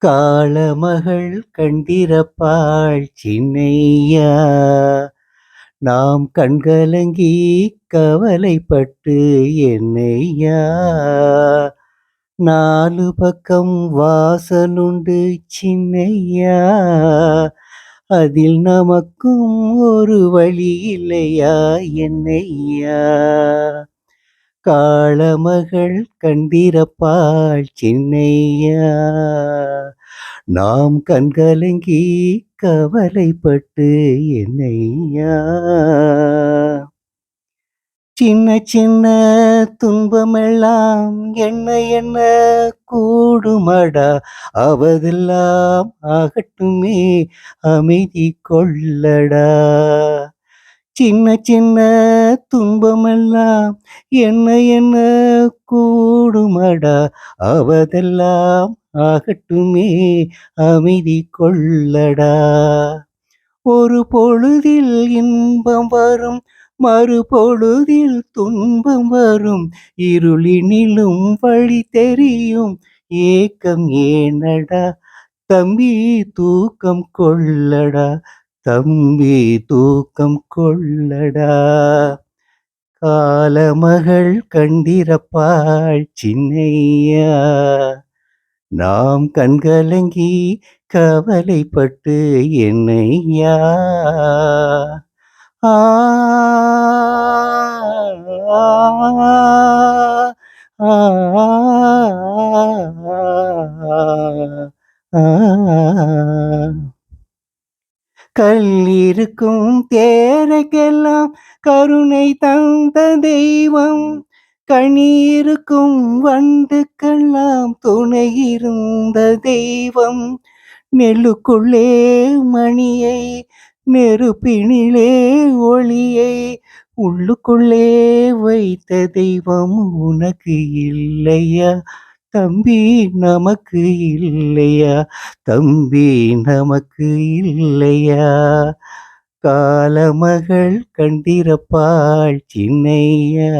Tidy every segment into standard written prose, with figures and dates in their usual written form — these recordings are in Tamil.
காளமகள் கண்டிரப்பாள் சின்னையா, நாம் கண்கலங்கி கவலைப்பட்டு என்னையா. நாலு பக்கம் வாசலுண்டு சின்னையா, அதில் நமக்கும் ஒரு வழி இல்லையா என்னையா. காளமகள் கண்டிரப்பாள் சின்னையா, நாம் கண்கலங்கி கவலைப்பட்டு என்னையா. சின்ன சின்ன துன்பமெல்லாம் என்ன என்ன கூடுமடா, அவதெல்லாம் ஆகட்டுமே அமைதி கொள்ளடா. சின்ன சின்ன துன்பமெல்லாம் என்ன என்ன கூடுமடா, அவதெல்லாம் ஆகட்டுமே அமைதி கொள்ளடா. ஒரு பொழுதில் இன்பம் வரும், மறுபொழுதில் துன்பம் வரும், இருளினிலும் வழி தெரியும், ஏக்கம் ஏனடா தம்பி தூக்கம் கொள்ளடா, தம்பி தூக்கம் கொள்ளடா. காளமகள் கண்டிரப்பாள் சின்னையா, நாம் கண்கலங்கி கவலைப்பட்டு என்னையா. ஆ கல்லிருக்கும் தேரைக்கெல்லாம் கருணை தந்த தெய்வம், கண்ணீருக்கும் வண்டுக்கெல்லாம் துணை இருந்த தெய்வம், நெல்லுக்குள்ளே மணியை நெருப்பினிலே ஒளியை உள்ளுக்குள்ளே வைத்த தெய்வம் உனக்கு இல்லையா தம்பி, நமக்கு இல்லையா தம்பி, நமக்கு இல்லையா. காளமகள் கண்டிரப்பாள் சின்னையா,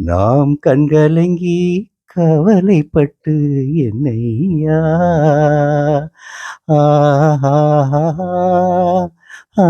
நாம் கண்கலங்கி கவலைப்பட்டு என்னையா. ஆஹா ஆஹா.